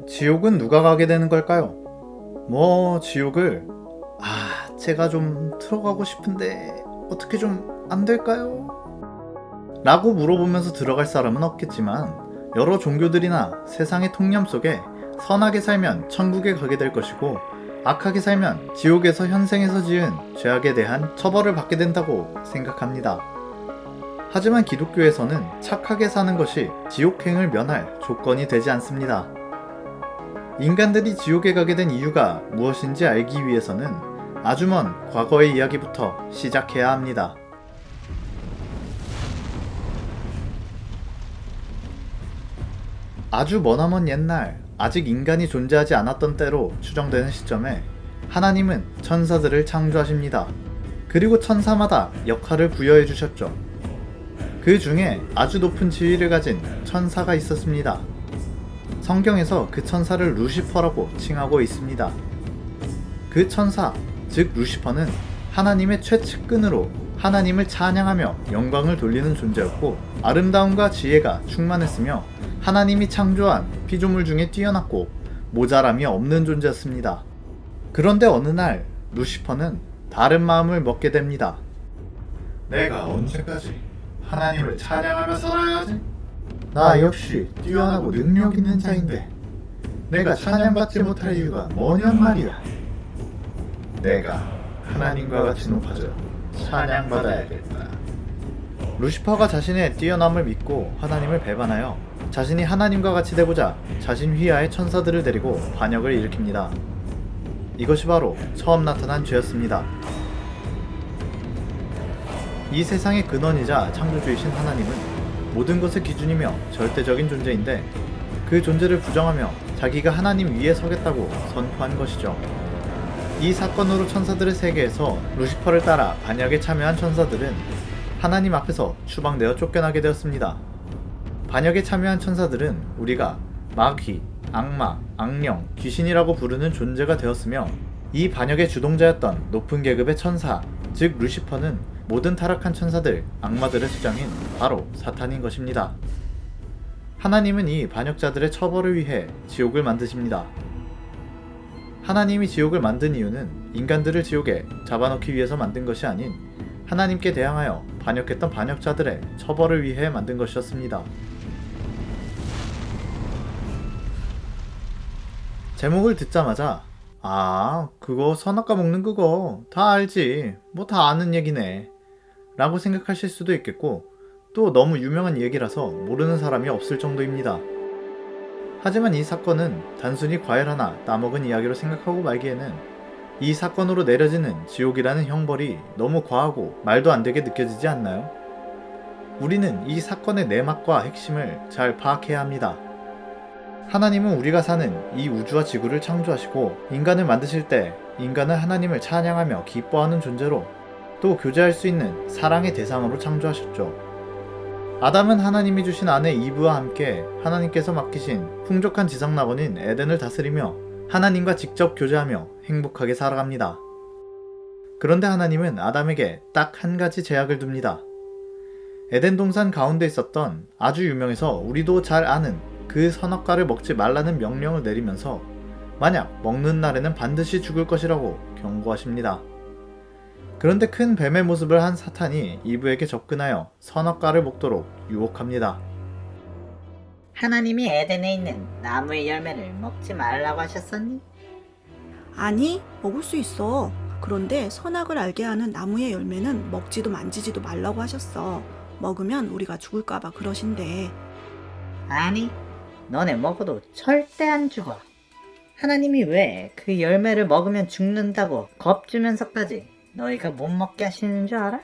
지옥은 누가 가게 되는 걸까요? 지옥을 제가 좀 들어가고 싶은데 어떻게 좀 안 될까요? 라고 물어보면서 들어갈 사람은 없겠지만 여러 종교들이나 세상의 통념 속에 선하게 살면 천국에 가게 될 것이고 악하게 살면 지옥에서 현생에서 지은 죄악에 대한 처벌을 받게 된다고 생각합니다. 하지만 기독교에서는 착하게 사는 것이 지옥행을 면할 조건이 되지 않습니다. 인간들이 지옥에 가게 된 이유가 무엇인지 알기 위해서는 아주 먼 과거의 이야기부터 시작해야 합니다. 아주 머나먼 옛날, 아직 인간이 존재하지 않았던 때로 추정되는 시점에 하나님은 천사들을 창조하십니다. 그리고 천사마다 역할을 부여해 주셨죠. 그 중에 아주 높은 지위를 가진 천사가 있었습니다. 성경에서 그 천사를 루시퍼라고 칭하고 있습니다. 그 천사, 즉 루시퍼는 하나님의 최측근으로 하나님을 찬양하며 영광을 돌리는 존재였고 아름다움과 지혜가 충만했으며 하나님이 창조한 피조물 중에 뛰어났고 모자람이 없는 존재였습니다. 그런데 어느 날 루시퍼는 다른 마음을 먹게 됩니다. 내가 언제까지 하나님을 찬양하며 살아야지? 나 역시 뛰어나고 능력 있는 자인데 내가 찬양받지 못할 이유가 뭐냔 말이야. 내가 하나님과 같이 높아져 찬양받아야겠다. 루시퍼가 자신의 뛰어남을 믿고 하나님을 배반하여 자신이 하나님과 같이 되고자 자신 휘하의 천사들을 데리고 반역을 일으킵니다. 이것이 바로 처음 나타난 죄였습니다. 이 세상의 근원이자 창조주이신 하나님은 모든 것의 기준이며 절대적인 존재인데 그 존재를 부정하며 자기가 하나님 위에 서겠다고 선포한 것이죠. 이 사건으로 천사들의 세계에서 루시퍼를 따라 반역에 참여한 천사들은 하나님 앞에서 추방되어 쫓겨나게 되었습니다. 반역에 참여한 천사들은 우리가 마귀, 악마, 악령, 귀신이라고 부르는 존재가 되었으며 이 반역의 주동자였던 높은 계급의 천사, 즉 루시퍼는 모든 타락한 천사들, 악마들의 수장인 바로 사탄인 것입니다. 하나님은 이 반역자들의 처벌을 위해 지옥을 만드십니다. 하나님이 지옥을 만든 이유는 인간들을 지옥에 잡아넣기 위해서 만든 것이 아닌 하나님께 대항하여 반역했던 반역자들의 처벌을 위해 만든 것이었습니다. 제목을 듣자마자 그거 선악과 먹는 그거 다 알지, 뭐 다 아는 얘기네 라고 생각하실 수도 있겠고 또 너무 유명한 얘기라서 모르는 사람이 없을 정도입니다. 하지만 이 사건은 단순히 과일 하나 따먹은 이야기로 생각하고 말기에는 이 사건으로 내려지는 지옥이라는 형벌이 너무 과하고 말도 안 되게 느껴지지 않나요? 우리는 이 사건의 내막과 핵심을 잘 파악해야 합니다. 하나님은 우리가 사는 이 우주와 지구를 창조하시고 인간을 만드실 때 인간은 하나님을 찬양하며 기뻐하는 존재로 또 교제할 수 있는 사랑의 대상으로 창조하셨죠. 아담은 하나님이 주신 아내 이브와 함께 하나님께서 맡기신 풍족한 지상낙원인 에덴을 다스리며 하나님과 직접 교제하며 행복하게 살아갑니다. 그런데 하나님은 아담에게 딱 한 가지 제약을 둡니다. 에덴 동산 가운데 있었던 아주 유명해서 우리도 잘 아는 그 선악과를 먹지 말라는 명령을 내리면서 만약 먹는 날에는 반드시 죽을 것이라고 경고하십니다. 그런데 큰 뱀의 모습을 한 사탄이 이브에게 접근하여 선악과를 먹도록 유혹합니다. 하나님이 에덴에 있는 나무의 열매를 먹지 말라고 하셨었니? 아니, 먹을 수 있어. 그런데 선악을 알게 하는 나무의 열매는 먹지도 만지지도 말라고 하셨어. 먹으면 우리가 죽을까봐 그러신대. 아니, 너네 먹어도 절대 안 죽어. 하나님이 왜 그 열매를 먹으면 죽는다고 겁주면서까지 너희가 못 먹게 하시는 줄 알아?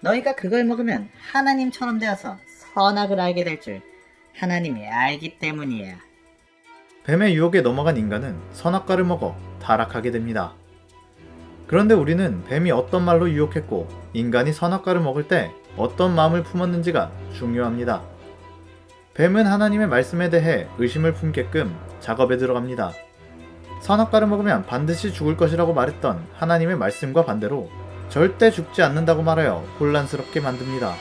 너희가 그걸 먹으면 하나님처럼 되어서 선악을 알게 될 줄 하나님이 알기 때문이야. 뱀의 유혹에 넘어간 인간은 선악과를 먹어 타락하게 됩니다. 그런데 우리는 뱀이 어떤 말로 유혹했고 인간이 선악과를 먹을 때 어떤 마음을 품었는지가 중요합니다. 뱀은 하나님의 말씀에 대해 의심을 품게끔 작업에 들어갑니다. 선악과를 먹으면 반드시 죽을 것이라고 말했던 하나님의 말씀과 반대로 절대 죽지 않는다고 말하여 혼란스럽게 만듭니다.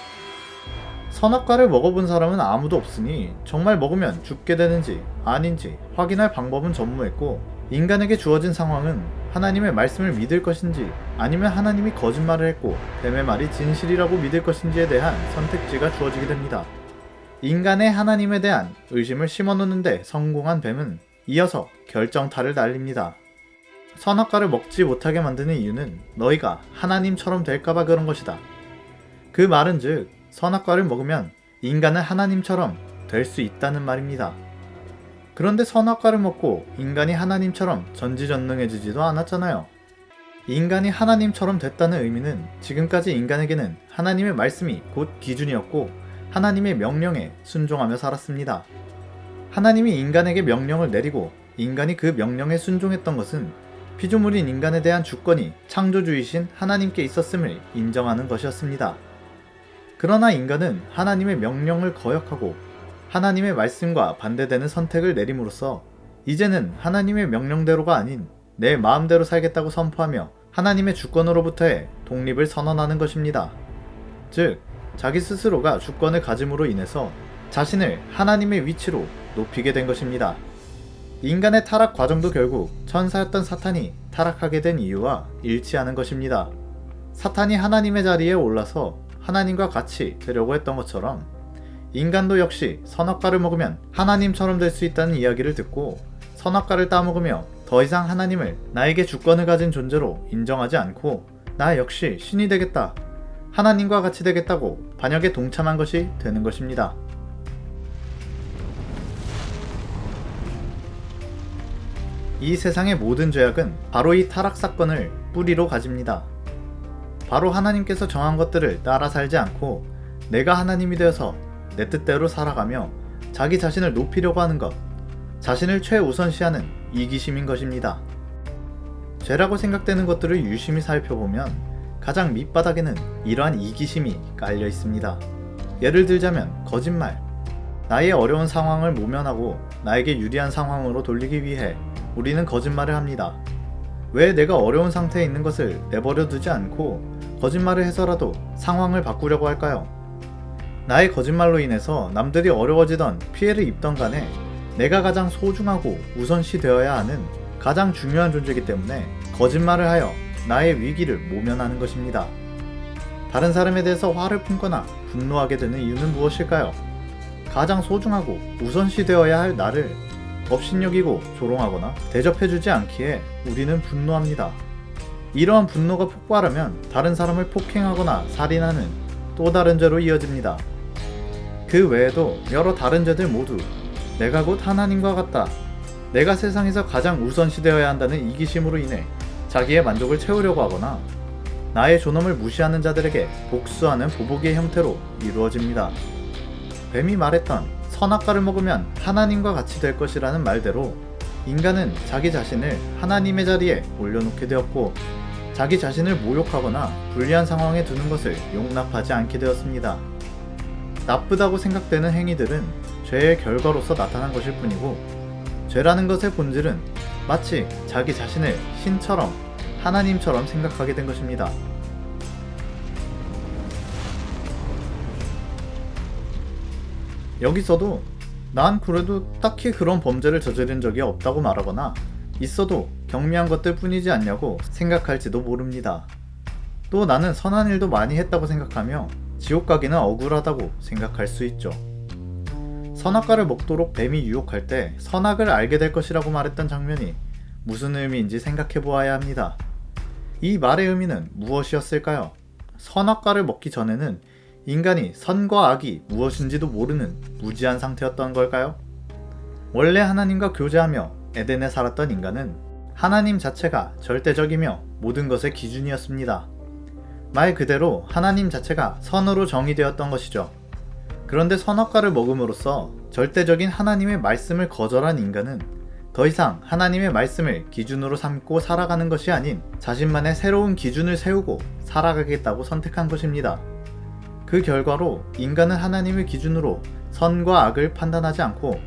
선악과를 먹어본 사람은 아무도 없으니 정말 먹으면 죽게 되는지 아닌지 확인할 방법은 전무했고, 인간에게 주어진 상황은 하나님의 말씀을 믿을 것인지 아니면 하나님이 거짓말을 했고 뱀의 말이 진실이라고 믿을 것인지에 대한 선택지가 주어지게 됩니다. 인간의 하나님에 대한 의심을 심어놓는데 성공한 뱀은 이어서 결정타를 날립니다. 선악과를 먹지 못하게 만드는 이유는 너희가 하나님처럼 될까봐 그런 것이다. 그 말은 즉 선악과를 먹으면 인간은 하나님처럼 될 수 있다는 말입니다. 그런데 선악과를 먹고 인간이 하나님처럼 전지전능해지지도 않았잖아요. 인간이 하나님처럼 됐다는 의미는 지금까지 인간에게는 하나님의 말씀이 곧 기준이었고 하나님의 명령에 순종하며 살았습니다. 하나님이 인간에게 명령을 내리고 인간이 그 명령에 순종했던 것은 피조물인 인간에 대한 주권이 창조주이신 하나님께 있었음을 인정하는 것이었습니다. 그러나 인간은 하나님의 명령을 거역하고 하나님의 말씀과 반대되는 선택을 내림으로써 이제는 하나님의 명령대로가 아닌 내 마음대로 살겠다고 선포하며 하나님의 주권으로부터의 독립을 선언하는 것입니다. 즉, 자기 스스로가 주권을 가짐으로 인해서 자신을 하나님의 위치로 높이게 된 것입니다. 인간의 타락 과정도 결국 천사였던 사탄이 타락하게 된 이유와 일치하는 것입니다. 사탄이 하나님의 자리에 올라서 하나님과 같이 되려고 했던 것처럼 인간도 역시 선악과를 먹으면 하나님처럼 될 수 있다는 이야기를 듣고 선악과를 따먹으며 더 이상 하나님을 나에게 주권을 가진 존재로 인정하지 않고 나 역시 신이 되겠다, 하나님과 같이 되겠다고 반역에 동참한 것이 되는 것입니다. 이 세상의 모든 죄악은 바로 이 타락 사건을 뿌리로 가집니다. 바로 하나님께서 정한 것들을 따라 살지 않고 내가 하나님이 되어서 내 뜻대로 살아가며 자기 자신을 높이려고 하는 것, 자신을 최우선시하는 이기심인 것입니다. 죄라고 생각되는 것들을 유심히 살펴보면 가장 밑바닥에는 이러한 이기심이 깔려 있습니다. 예를 들자면 거짓말. 나의 어려운 상황을 모면하고 나에게 유리한 상황으로 돌리기 위해 우리는 거짓말을 합니다. 왜 내가 어려운 상태에 있는 것을 내버려 두지 않고 거짓말을 해서라도 상황을 바꾸려고 할까요? 나의 거짓말로 인해서 남들이 어려워지던 피해를 입던 간에 내가 가장 소중하고 우선시 되어야 하는 가장 중요한 존재이기 때문에 거짓말을 하여 나의 위기를 모면하는 것입니다. 다른 사람에 대해서 화를 품거나 분노하게 되는 이유는 무엇일까요? 가장 소중하고 우선시 되어야 할 나를 업신여기고 조롱하거나 대접해주지 않기에 우리는 분노합니다. 이러한 분노가 폭발하면 다른 사람을 폭행하거나 살인하는 또 다른 죄로 이어집니다. 그 외에도 여러 다른 죄들 모두 내가 곧 하나님과 같다, 내가 세상에서 가장 우선시 되어야 한다는 이기심으로 인해 자기의 만족을 채우려고 하거나 나의 존엄을 무시하는 자들에게 복수하는 보복의 형태로 이루어집니다. 뱀이 말했던 선악과를 먹으면 하나님과 같이 될 것이라는 말대로 인간은 자기 자신을 하나님의 자리에 올려놓게 되었고 자기 자신을 모욕하거나 불리한 상황에 두는 것을 용납하지 않게 되었습니다. 나쁘다고 생각되는 행위들은 죄의 결과로서 나타난 것일 뿐이고 죄라는 것의 본질은 마치 자기 자신을 신처럼 하나님처럼 생각하게 된 것입니다. 여기서도 난 그래도 딱히 그런 범죄를 저지른 적이 없다고 말하거나 있어도 경미한 것들 뿐이지 않냐고 생각할지도 모릅니다. 또 나는 선한 일도 많이 했다고 생각하며 지옥 가기는 억울하다고 생각할 수 있죠. 선악과를 먹도록 뱀이 유혹할 때 선악을 알게 될 것이라고 말했던 장면이 무슨 의미인지 생각해 보아야 합니다. 이 말의 의미는 무엇이었을까요? 선악과를 먹기 전에는 인간이 선과 악이 무엇인지도 모르는 무지한 상태였던 걸까요? 원래 하나님과 교제하며 에덴에 살았던 인간은 하나님 자체가 절대적이며 모든 것의 기준이었습니다. 말 그대로 하나님 자체가 선으로 정의되었던 것이죠. 그런데 선악과를 먹음으로써 절대적인 하나님의 말씀을 거절한 인간은 더 이상 하나님의 말씀을 기준으로 삼고 살아가는 것이 아닌 자신만의 새로운 기준을 세우고 살아가겠다고 선택한 것입니다. 그 결과로 인간은 하나님의 기준으로 선과 악을 판단하지 않고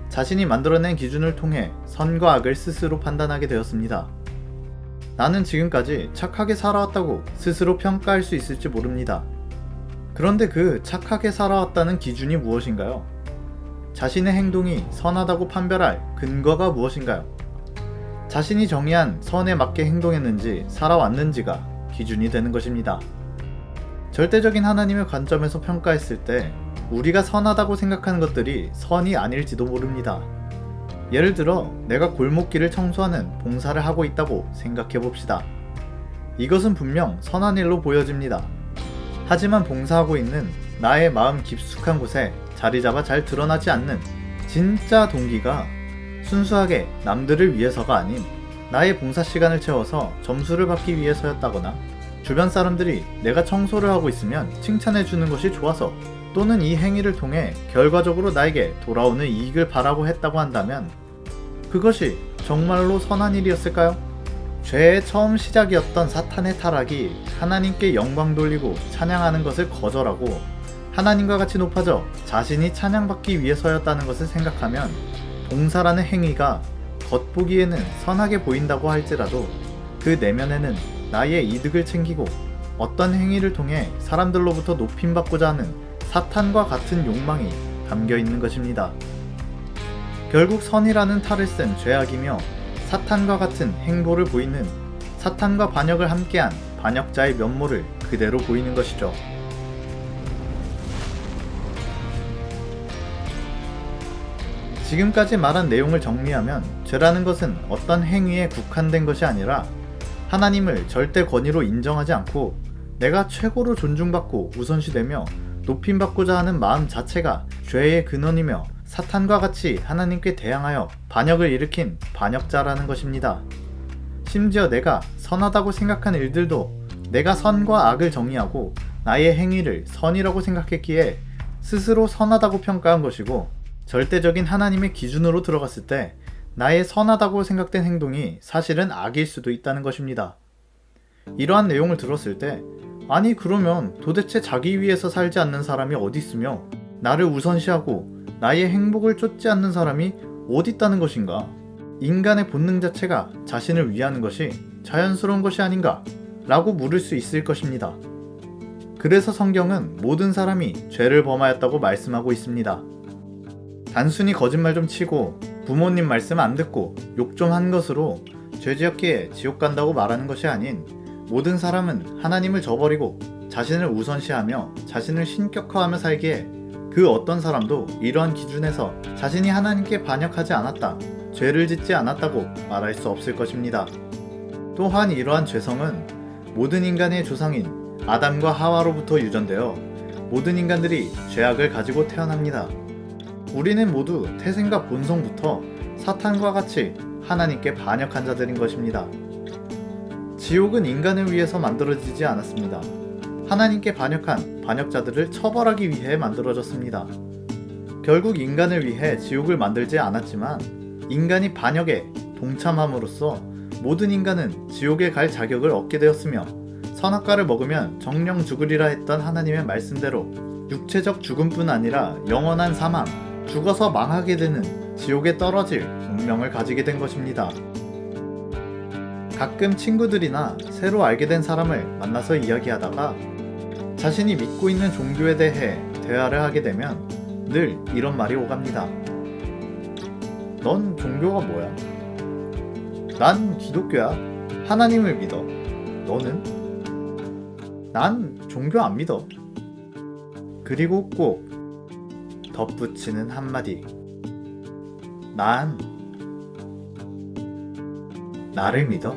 자신이 만들어낸 기준을 통해 선과 악을 스스로 판단하게 되었습니다. 나는 지금까지 착하게 살아왔다고 스스로 평가할 수 있을지 모릅니다. 그런데 그 착하게 살아왔다는 기준이 무엇인가요? 자신의 행동이 선하다고 판별할 근거가 무엇인가요? 자신이 정의한 선에 맞게 행동했는지 살아왔는지가 기준이 되는 것입니다. 절대적인 하나님의 관점에서 평가했을 때 우리가 선하다고 생각하는 것들이 선이 아닐지도 모릅니다. 예를 들어 내가 골목길을 청소하는 봉사를 하고 있다고 생각해 봅시다. 이것은 분명 선한 일로 보여집니다. 하지만 봉사하고 있는 나의 마음 깊숙한 곳에 자리 잡아 잘 드러나지 않는 진짜 동기가 순수하게 남들을 위해서가 아닌 나의 봉사 시간을 채워서 점수를 받기 위해서였다거나 주변 사람들이 내가 청소를 하고 있으면 칭찬해 주는 것이 좋아서 또는 이 행위를 통해 결과적으로 나에게 돌아오는 이익을 바라고 했다고 한다면 그것이 정말로 선한 일이었을까요? 죄의 처음 시작이었던 사탄의 타락이 하나님께 영광 돌리고 찬양하는 것을 거절하고 하나님과 같이 높아져 자신이 찬양받기 위해서였다는 것을 생각하면 봉사라는 행위가 겉보기에는 선하게 보인다고 할지라도 그 내면에는 나의 이득을 챙기고 어떤 행위를 통해 사람들로부터 높임받고자 하는 사탄과 같은 욕망이 담겨 있는 것입니다. 결국 선이라는 탈을 쓴 죄악이며 사탄과 같은 행보를 보이는 사탄과 반역을 함께한 반역자의 면모를 그대로 보이는 것이죠. 지금까지 말한 내용을 정리하면 죄라는 것은 어떤 행위에 국한된 것이 아니라 하나님을 절대 권위로 인정하지 않고 내가 최고로 존중받고 우선시되며 높임받고자 하는 마음 자체가 죄의 근원이며 사탄과 같이 하나님께 대항하여 반역을 일으킨 반역자라는 것입니다. 심지어 내가 선하다고 생각한 일들도 내가 선과 악을 정의하고 나의 행위를 선이라고 생각했기에 스스로 선하다고 평가한 것이고 절대적인 하나님의 기준으로 들어갔을 때 나의 선하다고 생각된 행동이 사실은 악일 수도 있다는 것입니다. 이러한 내용을 들었을 때 아니 그러면 도대체 자기 위해서 살지 않는 사람이 어디 있으며 나를 우선시하고 나의 행복을 쫓지 않는 사람이 어디 있다는 것인가? 인간의 본능 자체가 자신을 위하는 것이 자연스러운 것이 아닌가? 라고 물을 수 있을 것입니다. 그래서 성경은 모든 사람이 죄를 범하였다고 말씀하고 있습니다. 단순히 거짓말 좀 치고 부모님 말씀 안 듣고 욕 좀 한 것으로 죄 지었기에 지옥 간다고 말하는 것이 아닌 모든 사람은 하나님을 저버리고 자신을 우선시하며 자신을 신격화하며 살기에 그 어떤 사람도 이러한 기준에서 자신이 하나님께 반역하지 않았다, 죄를 짓지 않았다고 말할 수 없을 것입니다. 또한 이러한 죄성은 모든 인간의 조상인 아담과 하와로부터 유전되어 모든 인간들이 죄악을 가지고 태어납니다. 우리는 모두 태생과 본성부터 사탄과 같이 하나님께 반역한 자들인 것입니다. 지옥은 인간을 위해서 만들어지지 않았습니다. 하나님께 반역한 반역자들을 처벌하기 위해 만들어졌습니다. 결국 인간을 위해 지옥을 만들지 않았지만 인간이 반역에 동참함으로써 모든 인간은 지옥에 갈 자격을 얻게 되었으며 선악과를 먹으면 정령 죽으리라 했던 하나님의 말씀대로 육체적 죽음뿐 아니라 영원한 사망, 죽어서 망하게 되는 지옥에 떨어질 운명을 가지게 된 것입니다. 가끔 친구들이나 새로 알게 된 사람을 만나서 이야기하다가 자신이 믿고 있는 종교에 대해 대화를 하게 되면 늘 이런 말이 오갑니다. 넌 종교가 뭐야? 난 기독교야. 하나님을 믿어. 너는? 난 종교 안 믿어. 그리고 꼭 덧붙이는 한마디. 난 나를 믿어.